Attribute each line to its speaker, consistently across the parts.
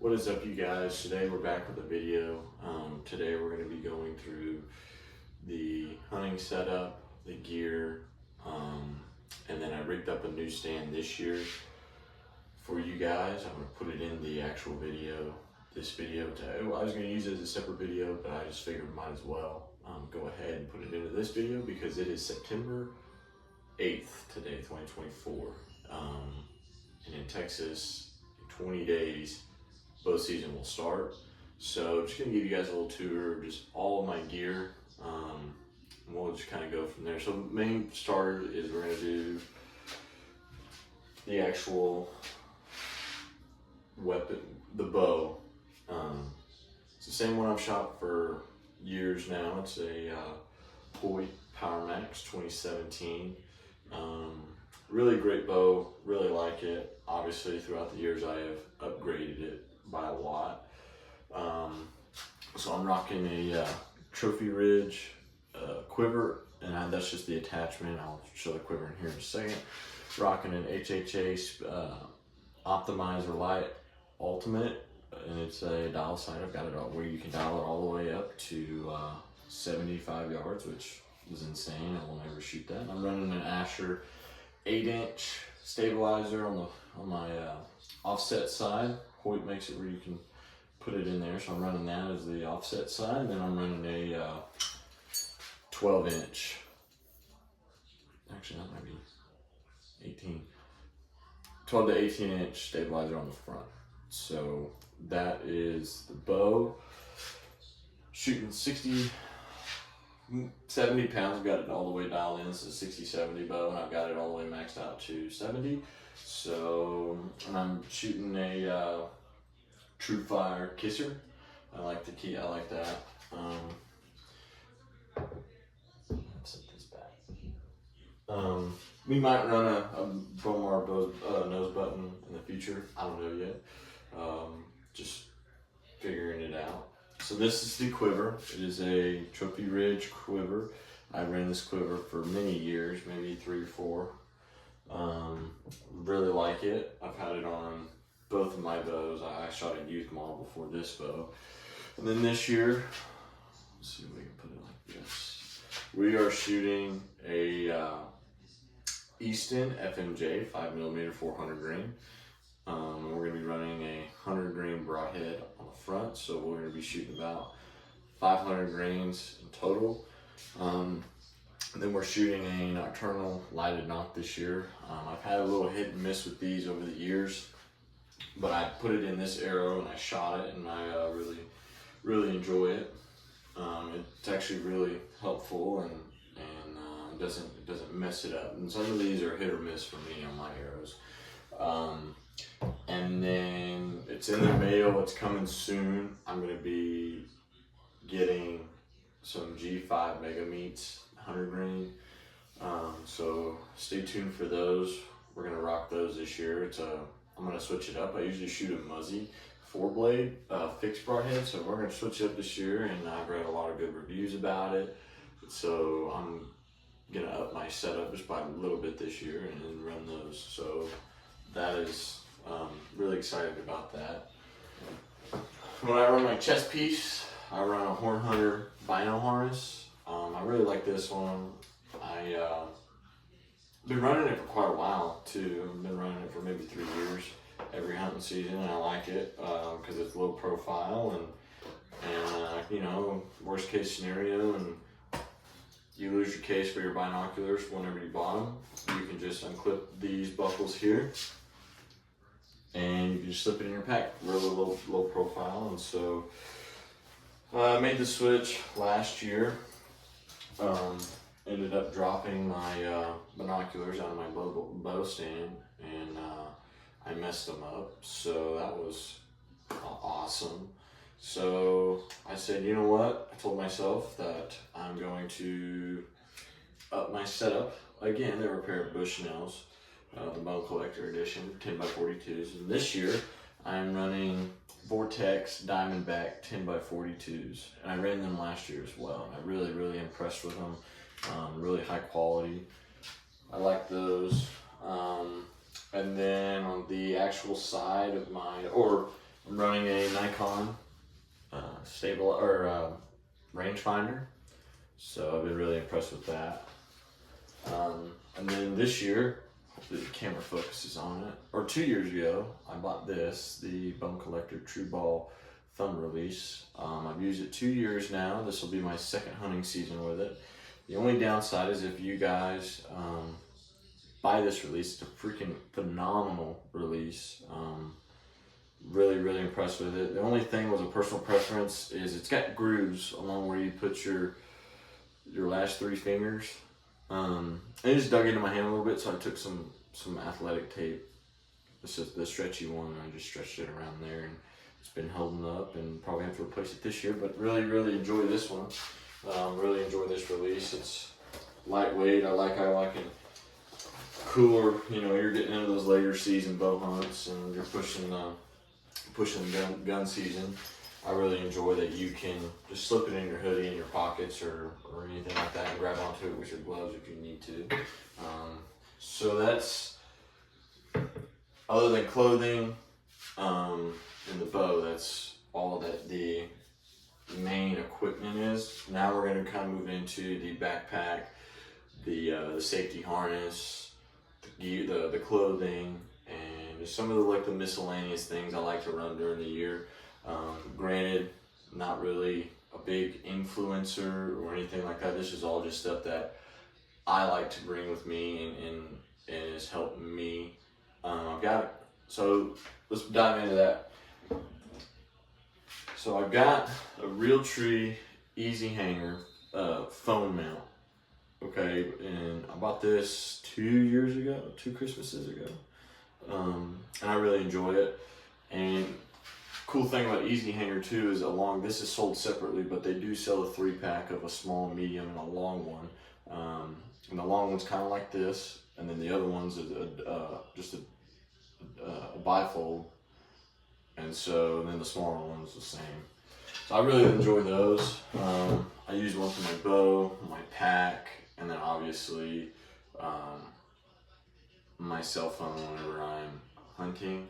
Speaker 1: What is up, you guys? Today we're back with a video. Today we're going to be going through the hunting setup, the gear, and then I rigged up a new stand this year for you guys. I'm going to put it in the actual video. This video, I was going to use it as a separate video, but I just figured might as well go ahead and put it into this video because it is September 8th today, 2024. And in Texas, in 20 days, bow season will start. So just gonna give you guys a little tour of just all of my gear. And we'll just kind of go from there. So main starter is we're gonna do the actual weapon, the bow. It's the same one I've shot for years now. It's a Hoyt PowerMax 2017. Really great bow, really like it. Obviously throughout the years I have upgraded it by a lot. So I'm rocking a Trophy Ridge quiver, and that's just the attachment. I'll show the quiver in here in a second. Rocking an HHA Optimizer Lite Ultimate, and it's a dial sight. I've got it all where you can dial it all the way up to 75 yards, which is insane. I will never shoot that. I'm running an Asher 8-inch stabilizer on my offset side. Hoyt makes it where you can put it in there, so I'm running that as the offset side. Then I'm running a 12-inch. Actually, that might be 18. 12 to 18-inch stabilizer on the front. So that is the bow. Shooting 70 pounds. I've got it all the way dialed in. This is a 60-70 bow, and I've got it all the way maxed out to 70. So, and I'm shooting a True Fire Kisser. I like the key. I like that. Set this back. We might run a Bowmar nose button in the future. I don't know yet. Just figuring it out. So this is the quiver. It is a Trophy Ridge quiver. I ran this quiver for many years, maybe 3 or 4. Really like it. I've had it on both of my bows. I shot a youth model before this bow. And then this year, let's see if we can put it like this. We are shooting a Easton FMJ 5mm 400 grain. We're going to be running a 100 grain broadhead on the front, so we're going to be shooting about 500 grains in total. And then we're shooting a nocturnal lighted knock this year. I've had a little hit and miss with these over the years, but I put it in this arrow and I shot it, and I really enjoy it. It's actually really helpful, and it doesn't mess it up. And some of these are hit or miss for me on my arrows. And then it's in the mail, it's coming soon. I'm gonna be getting some G5 Mega Meats 100 grain. So stay tuned for those. We're gonna rock those this year. I'm gonna switch it up. I usually shoot a Muzzy 4-blade fixed broadhead, so we're gonna switch it up this year, and I've read a lot of good reviews about it. So I'm gonna up my setup just by a little bit this year and then run those. So that is really excited about that. When I run my chest piece, I run a Horn Hunter Bino harness. I really like this one. I've been running it for quite a while too. I've been running it for maybe 3 years every hunting season, and I like it because it's low profile, and you know, worst case scenario, and you lose your case for your binoculars whenever you bought them, you can just unclip these buckles here, and you can just slip it in your pack. Really low profile. And so I made the switch last year. Ended up dropping my binoculars out of my bow stand, and I messed them up. So that was awesome. So I said, you know what? I told myself that I'm going to up my setup again. They were a pair of Bushnells, the Bone Collector Edition 10x42s. And this year I'm running Vortex Diamondback 10x42s, and I ran them last year as well. And I really impressed with them. Really high quality. I like those. And then on the actual side of my, or I'm running a Nikon rangefinder, so I've been really impressed with that. And then this year, hopefully the camera focuses on it, or 2 years ago, I bought this, the Bone Collector True Ball thumb release. I've used it 2 years now. This will be my second hunting season with it. The only downside is if you guys buy this release, it's a freaking phenomenal release. Really, really impressed with it. The only thing was a personal preference is it's got grooves along where you put your last 3 fingers. It just dug into my hand a little bit, so I took some athletic tape. This is the stretchy one, and I just stretched it around there, and it's been holding up, and probably have to replace it this year, but really, really enjoy this one. Really enjoy this release. It's lightweight. I like how I can cooler, you're getting into those later season bow hunts, and you're pushing gun season. I really enjoy that you can just slip it in your hoodie, in your pockets, or anything like that, and grab onto it with your gloves if you need to. So that's, other than clothing and the bow, that's all that the main equipment is. Now we're going to kind of move into the backpack, the safety harness, the clothing, and just some of the miscellaneous things I like to run during the year. Granted, not really a big influencer or anything like that. This is all just stuff that I like to bring with me and has helped me. So let's dive into that. So I've got a Realtree Easy Hanger phone mount. Okay, and I bought this 2 Christmases ago. And I really enjoy it. And cool thing about Easy Hanger too is this is sold separately, but they do sell a 3-pack of a small, medium, and a long one. And the long one's kind of like this, and then the other one's just a bifold, and then the smaller one's the same. So I really enjoy those. I use one for my bow, my pack, and then obviously my cell phone whenever I'm hunting.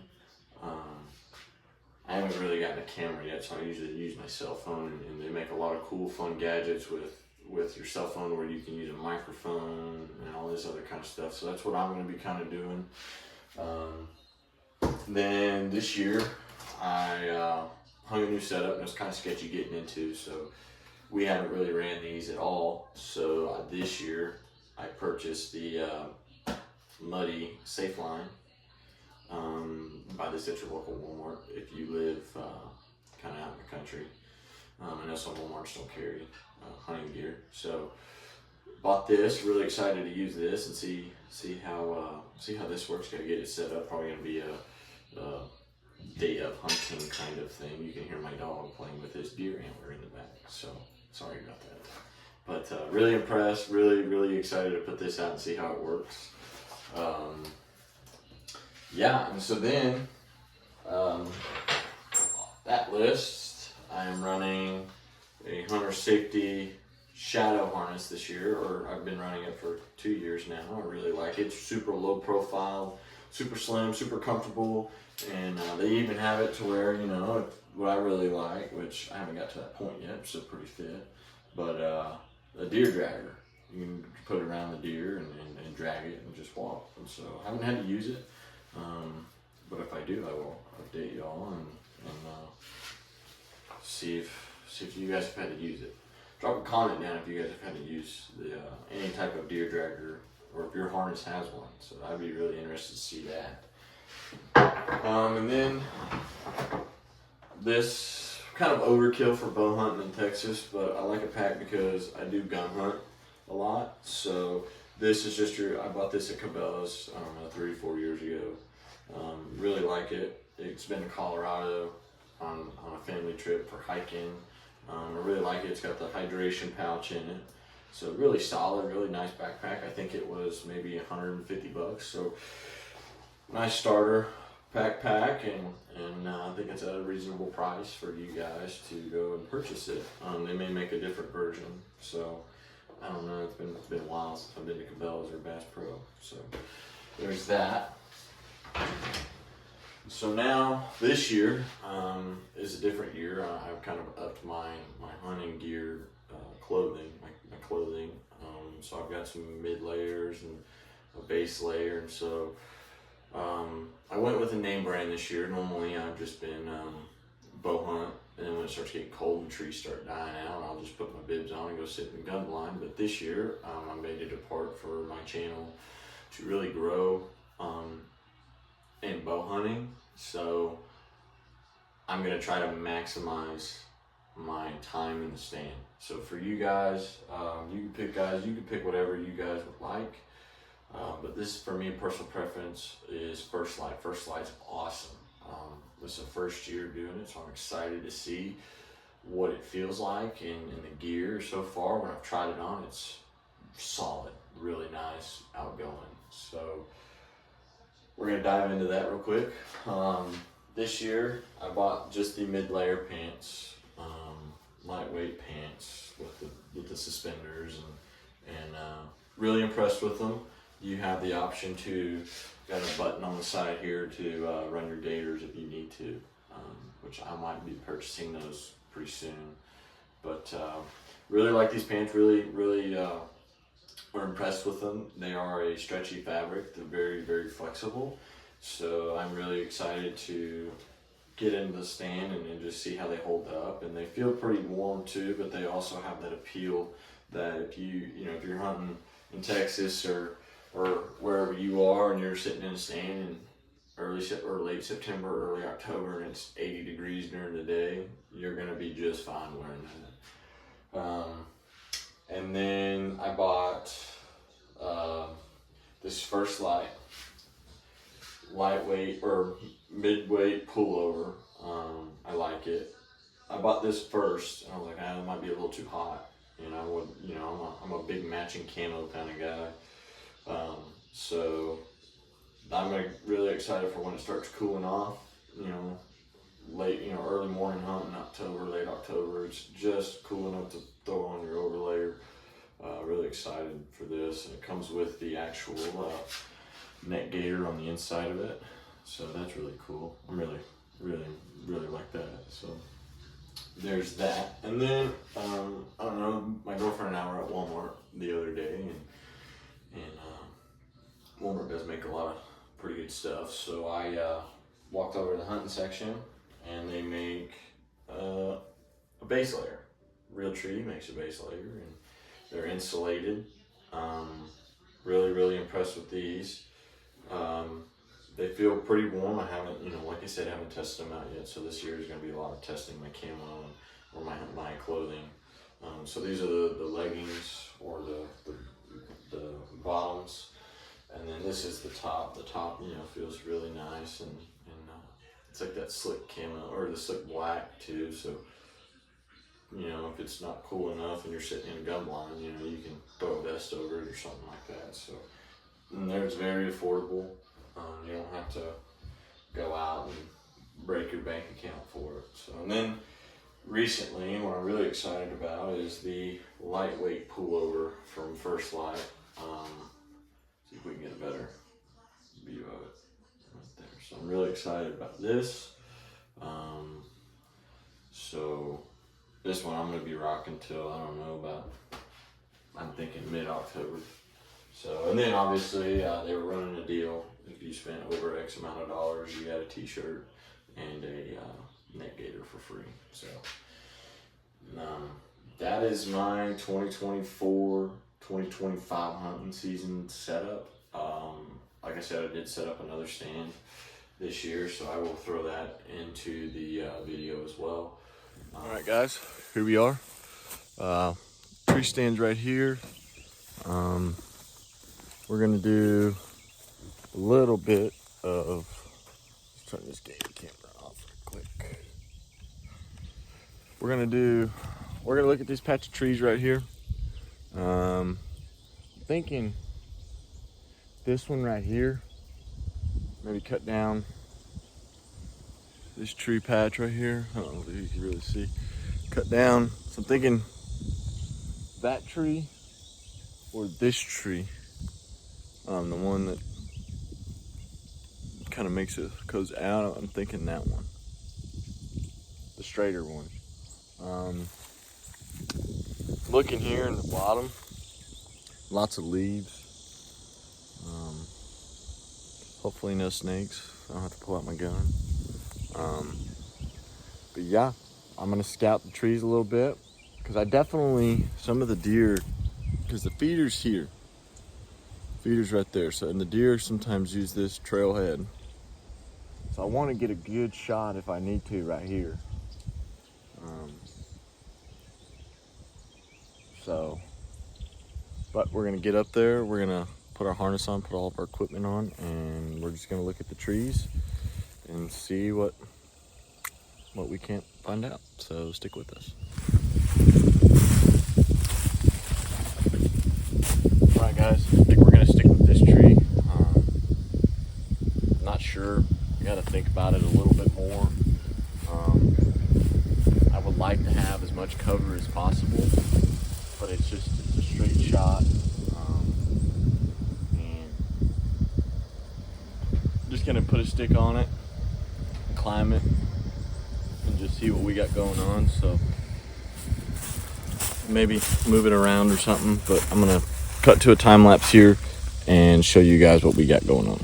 Speaker 1: I haven't really gotten a camera yet, so I usually use my cell phone, and they make a lot of cool, fun gadgets with your cell phone where you can use a microphone and all this other kind of stuff. So that's what I'm going to be kind of doing. Then this year, I hung a new setup, and it was kind of sketchy getting into, so we haven't really ran these at all. So this year, I purchased the Muddy Safeline. Buy this at your local Walmart if you live kind of out in the country. I know some Walmarts don't carry hunting gear, so bought this. Really excited to use this and see how this works. Got to get it set up. Probably gonna be a day of hunting kind of thing. You can hear my dog playing with his deer antler in the back. So sorry about that. But really impressed. Really excited to put this out and see how it works. And so then, that list, I am running a Hunter Safety Shadow harness this year, or I've been running it for 2 years now. I really like it. It's super low profile, super slim, super comfortable, and they even have it to where, what I really like, which I haven't got to that point yet, I'm still pretty fit, but a deer dragger. You can put it around the deer and drag it and just walk. And so I haven't had to use it. But if I do, I will update y'all and see if you guys have had to use it. Drop a comment down if you guys have had to use any type of deer dragger, or if your harness has one. So I'd be really interested to see that. And then this kind of overkill for bow hunting in Texas, but I like a pack because I do gun hunt a lot. So this is just I bought this at Cabela's, 3 or 4 years ago. Really like it. It's been to Colorado on a family trip for hiking. I really like it. It's got the hydration pouch in it. So really solid, really nice backpack. I think it was maybe $150. So nice starter backpack, and I think it's at a reasonable price for you guys to go and purchase it. They may make a different version. So I don't know. It's been a while since I've been to Cabela's or Bass Pro. So there's that. So now this year is a different year. I've kind of upped my hunting gear, clothing, my clothing. So I've got some mid layers and a base layer, and so I went with a name brand this year. Normally I've just been bow hunt, and then when it starts getting cold and trees start dying out, I'll just put my bibs on and go sit in the gun blind. But this year I made it a part for my channel to really grow in bow hunting. So I'm gonna try to maximize my time in the stand. So for you guys, you can pick whatever you guys would like. But this, for me, personal preference is First Light. First Light's awesome. This is the first year doing it, so I'm excited to see what it feels like in the gear so far. When I've tried it on, it's solid, really nice, outgoing. So we're gonna dive into that real quick. This year, I bought just the mid-layer pants, lightweight pants with the suspenders, and really impressed with them. You have the option to, got a button on the side here to run your gators if you need to, which I might be purchasing those pretty soon. But really like these pants, really we're impressed with them. They are a stretchy fabric, they're very flexible. So I'm really excited to get into the stand and just see how they hold up. And they feel pretty warm too, but they also have that appeal that if if you're hunting in Texas or wherever you are and you're sitting in a stand in late September, early October, and it's 80 degrees during the day, you're gonna be just fine wearing that. And then I bought this First Light lightweight or mid-weight pullover. I like it. I bought this first, and I was like, it might be a little too hot. I'm a big matching camo kind of guy. So I'm really excited for when it starts cooling off. Early morning hunting, October, late October. It's just cool enough to throw on your overlayer. Really excited for this, and it comes with the actual neck gaiter on the inside of it, so that's really cool. I'm really like that. So there's that. And then I don't know, my girlfriend and I were at Walmart the other day, and Walmart does make a lot of pretty good stuff. So I walked over to the hunting section, and they make a base layer. Realtree makes a base layer, and they're insulated. Really impressed with these. They feel pretty warm. I haven't, like I said, I haven't tested them out yet. So this year is going to be a lot of testing my camo or my clothing. So these are the leggings or the bottoms, and then this is the top. The top, feels really nice, and it's like that slick camo or the slick black too. So if it's not cool enough and you're sitting in a gun blind, you can throw a vest over it or something like that. So, and there's very affordable. You don't have to go out and break your bank account for it. So, and then recently, what I'm really excited about is the lightweight pullover from First Light. See if we can get a better view of it right there. So I'm really excited about this. So this one I'm going to be rocking till, I don't know, I'm thinking mid-October. So, and then obviously they were running a deal. If you spent over X amount of dollars, you got a t-shirt and a neck gaiter for free. So that is my 2024-2025 hunting season setup. Like I said, I did set up another stand this year, so I will throw that into the video as well. All right, guys, here we are. Tree stands right here. We're gonna do a little bit of, let's turn this game camera off real quick. We're gonna look at this patch of trees right here. Thinking this one right here, maybe cut down this tree patch right here. I don't know if you can really see. Cut down. So I'm thinking that tree or this tree. The one that kind of makes it, goes out. I'm thinking that one, the straighter one. Looking here in the bottom, lots of leaves. Hopefully no snakes. I don't have to pull out my gun. But yeah, I'm gonna scout the trees a little bit, because I definitely, some of the deer, because the feeder's here. Feeder's right there. So, and the deer sometimes use this trailhead. So I want to get a good shot if I need to right here. But we're gonna get up there. We're gonna put our harness on, put all of our equipment on, and we're just gonna look at the trees and see what we can't find out. So stick with us. All right, guys. I think we're gonna stick with this tree. Not sure. I gotta think about it a little bit more. I would like to have as much cover as possible, but it's a straight shot. And just gonna put a stick on it, climb it, and just see what we got going on. So maybe move it around or something, but I'm gonna cut to a time lapse here and show you guys what we got going on.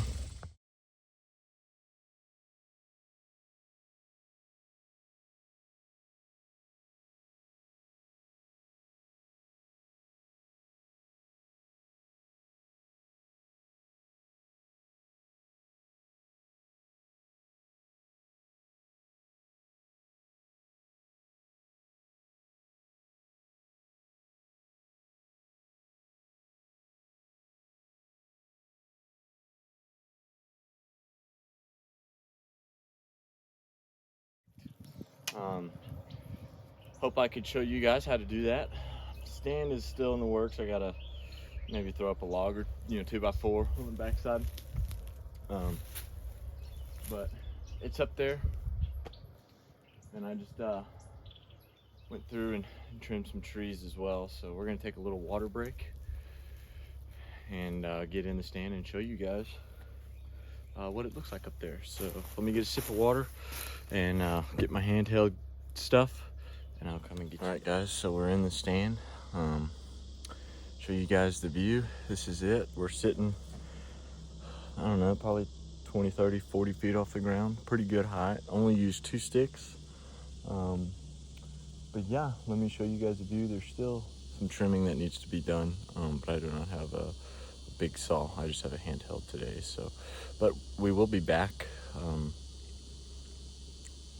Speaker 1: Hope I could show you guys how to do that. Stand is still in the works. I gotta maybe throw up a log or 2x4 on the backside. But it's up there, and I just went through and trimmed some trees as well. So we're gonna take a little water break and get in the stand and show you guys what it looks like up there. So let me get a sip of water and get my handheld stuff, and I'll come and get you. All right, guys, so we're in the stand. Show you guys the view. This is it. We're sitting, I don't know, probably 20, 30, 40 feet off the ground. Pretty good height. Only used 2 sticks. But yeah, let me show you guys the view. There's still some trimming that needs to be done, but I do not have a big saw. I just have a handheld today. So, but we will be back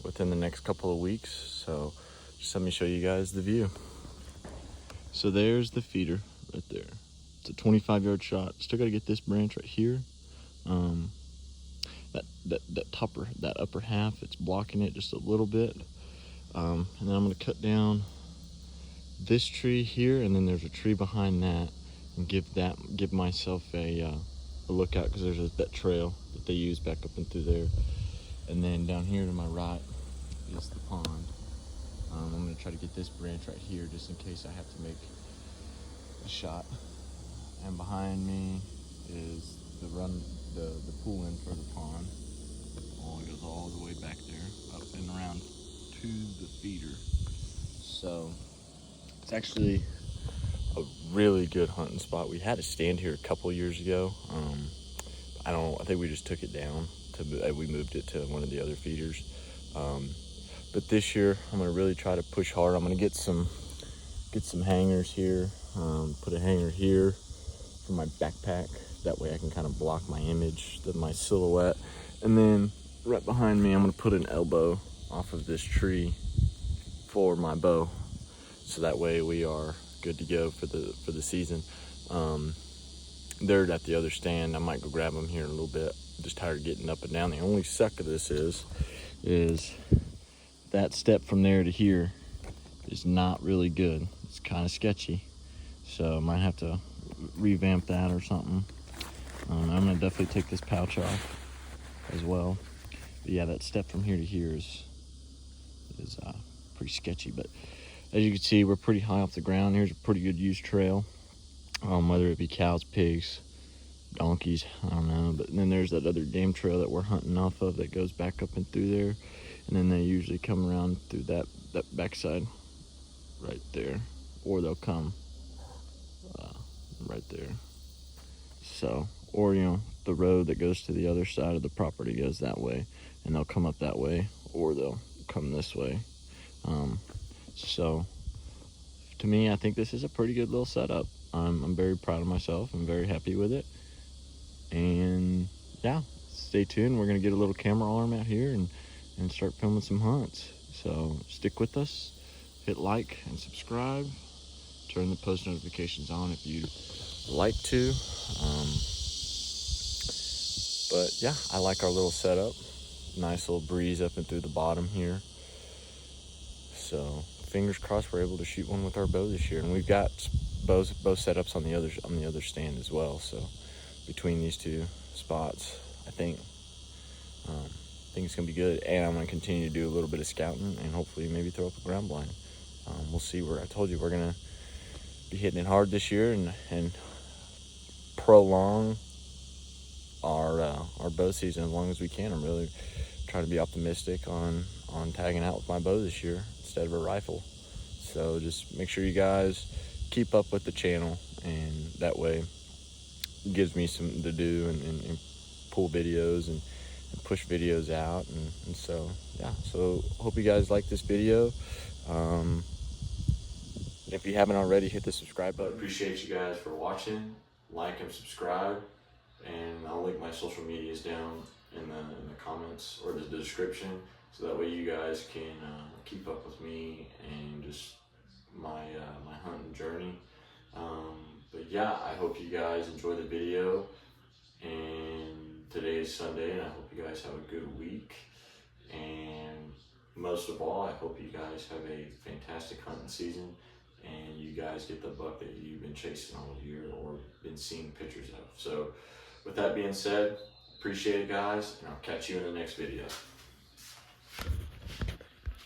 Speaker 1: within the next couple of weeks. So just let me show you guys the view. So there's the feeder right there. It's a 25-yard shot. Still got to get this branch right here. That upper half, it's blocking it just a little bit. And then I'm going to cut down this tree here, and then there's a tree behind that, and give myself a lookout, because there's that trail that they use back up and through there. And then down here to my right is the pond. I'm going to try to get this branch right here just in case I have to make a shot. And behind me is the pool in for the pond. Oh, it goes all the way back there, up and around to the feeder. So it's actually a really good hunting spot. We had a stand here a couple years ago. I think we just took it down. We moved it to one of the other feeders. But this year I'm gonna really try to push hard. I'm gonna get some hangers here. Put a hanger here for my backpack. That way I can kind of block my image, my silhouette. And then right behind me, I'm gonna put an elbow off of this tree for my bow. So that way we are good to go for the season. They're at the other stand. I might go grab them here in a little bit. I'm just tired of getting up and down. The only suck of this is that step from there to here is not really good. It's kind of sketchy. So I might have to revamp that or something. I'm gonna definitely take this pouch off as well. But yeah, that step from here to here is pretty sketchy. But as you can see, we're pretty high off the ground. Here's a pretty good used trail, whether it be cows, pigs, donkeys, I don't know. But then there's that other game trail that we're hunting off of that goes back up and through there, and then they usually come around through that backside right there, or they'll come right there. So, or the road that goes to the other side of the property goes that way, and they'll come up that way, or they'll come this way. So to me, I think this is a pretty good little setup. I'm very proud of myself. I'm very happy with it. And yeah, stay tuned. We're gonna get a little camera arm out here and start filming some hunts. So stick with us. Hit like and subscribe. Turn the post notifications on if you'd like to. But yeah, I like our little setup. Nice little breeze up and through the bottom here. So fingers crossed we're able to shoot one with our bow this year. And we've got both setups on the other stand as well. So between these two spots, I think it's gonna be good. And I'm gonna continue to do a little bit of scouting and hopefully maybe throw up a ground blind. We'll see. I told you we're gonna be hitting it hard this year and prolong our bow season as long as we can. I'm really trying to be optimistic on tagging out with my bow this year instead of a rifle. So just make sure you guys keep up with the channel, and that way it gives me something to do and pull videos and push videos out. And so yeah, so hope you guys like this video. If you haven't already, hit the subscribe button. Appreciate you guys for watching. Like and subscribe, and I'll link my social medias down in the comments or the description, so that way you guys can keep up with me and just my hunting journey. But yeah, I hope you guys enjoy the video. And today is Sunday, and I hope you guys have a good week. And most of all, I hope you guys have a fantastic hunting season, and you guys get the buck that you've been chasing all year or been seeing pictures of. So with that being said, appreciate it, guys, and I'll catch you in the next video.